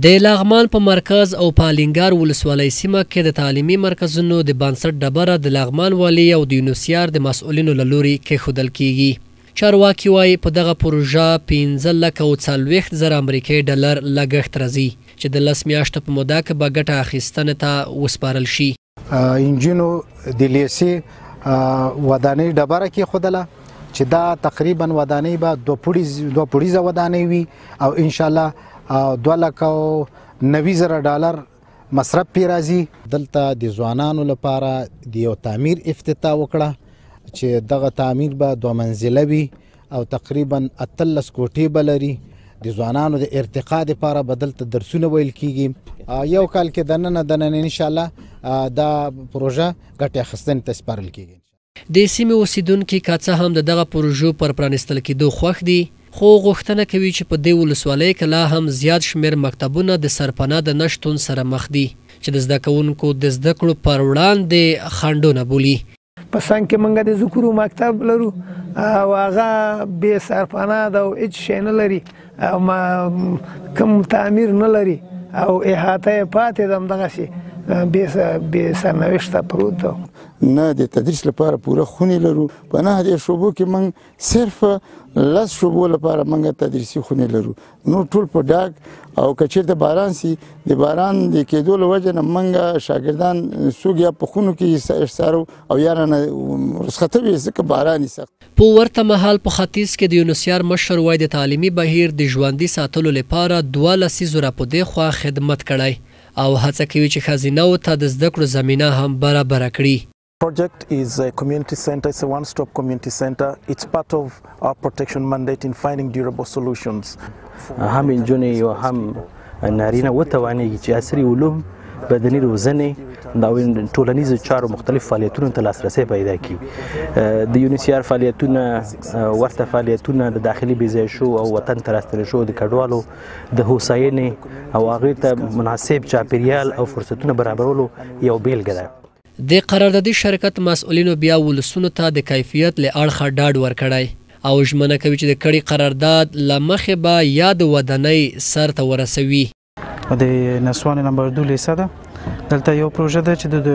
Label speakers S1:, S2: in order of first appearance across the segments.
S1: د لغمان په مرکز او پالینګار ولسوالۍ سیمه کې د تعلیمي مرکزونو د بنسټ ډبره د لغمان والي او د یونیسیار د مسؤلینو له لوري کېښودل کیږي. چارواکي وایي په دغه پروژه 15,40,000 امریکایي ډالر لګښت راځي چې د 10 میاشتو په موده کې به ګټه اخیستنې ته وسپارل شي.
S2: انجینو د لیسې ودانۍ ډبره کېښودله چې دا تقریبا ودانۍ به 2 پوړیزه ودانۍ وي او انشاءالله 2,90,000 ډالر مصرف پې راځي. دلته د ځوانانو لپاره د یو تعمیر افتتاح وکړه چې دغه تعمیر به 2 منزله وي او تقریبا 18 کوټې به لري. د ځوانانو د ارتقا دپاره به دلته درسونه ویل کیږي. یو کال کې دننه انشاءالله دا پروژه ګټې اخیستنې ته سپارل کیږي.
S1: د سیمې اوسیدونکي که څه هم د دغه پروژو پر پرانیستل کېدو خوښ دي، خو غوښتنه کوي چې په دې ولسوالۍ کې لا هم زیات شمېر مکتبونه د سرپناه د نشتون سره مخ دي چې د زده کوونکو د زده کړو پر وړاندې خنډونه بولي.
S3: په څنګ کې موږ د ذکرو مکتب لرو او هغه بې سرپناه ده او هېڅ شی نه لري او کوم تعمیر نه لري او احاطه یې پاتې ده همدغسې بې سرنوشته پروت ده.
S4: نه د تدریس لپاره پوره خونې لرو. په 9 شعبو کې موږ صرف 10 شعبو لپاره موږ تدریسي خونې لرو. نو ټول په ډاک او که چېرته باران سي د باران د کېدو له وجې نه موږ شاګردان څوک یا په خونو کې ایسارو او یا رانه رخصته وي ځکه باران یې سخت.
S1: په ورته مهال په ختیځ کې د یونیسیار مشر وایي د تعلیمي بهیر د ژوندي ساتلو لپاره 2 لسیزو راپدې خوا خدمت کړی او هڅه کوي چې ښځینه‌و ته د زده کړو زمینه هم برابره کړي.
S5: Project is a community center. It's a one-stop community center. It's part of our protection mandate in finding durable solutions.
S6: هم نجونې او هم نارینه وتوانېږي چې عصري علوم، بدني روزنې دا ټولنیزو چارو مختلف فعالیتونو ته لاسرسی پیدا کړي. د یونیسیار فعالیتونه ورته فعالیتونه د داخلي بیځایشو او وطن ته راستنې شو د کډوالو د هوساینې او هغې ته مناسب چاپیریال او فرصتونه برابرولو یو بیلګه ده.
S1: د قراردادي شرکت مسؤلینو بیا ولسونو ته د کیفیت له اړخه ډاډ ورکړی او ژمنه کوي چې د کړي قرارداد له مخې به یا د ودانۍ سر ته ورسوي.
S7: د نسوان نمبر 2 لیسه ده. دلته یو پروژه ده چې د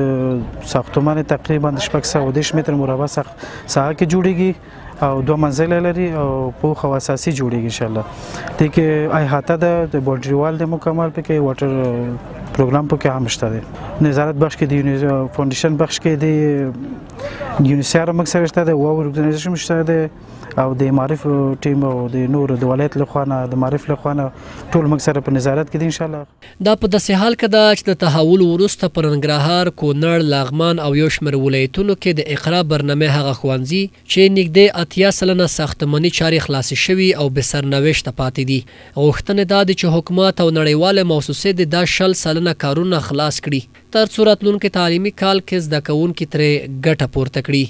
S7: ساختمان تقریبا 610 متر مربع ساحه کې جوړیږي او 2 منزله لري او پوخ او اساسي جوړیږي انشاءالله. د کې احاطه ده د باونډري وال د مکمل پکې واټر پروګرام پکې هم شته دی. نظارت بخش کې د فاونډیشن بخش کې د یونیسیار مکسر شته دی او ارګنایزیشن شته دی او د معرف ټیم او د نور د ولایت لخوا نه د معرف لخوا نه ټول مکسر په نظارت کې دی انشاءالله.
S1: دا په داسې حال کې ده چې د تحول وروسته په ننګرهار، کونړ، لغمان او یو شمېر ولایتونو کې د اقرا برنامه هغه ښوونځي چې نږدې 80% ساختماني چارې خلاصې شوي او بې سرنوشته پاتې دي. غوښتنې دا دي چې حکومت او نړیوالې موسسې د دا 10 سلنه کارونه خلاص کړي تر څو راتلونکي تعلیمي کال کې زده کوونکي ترې ګټه پورته کړي.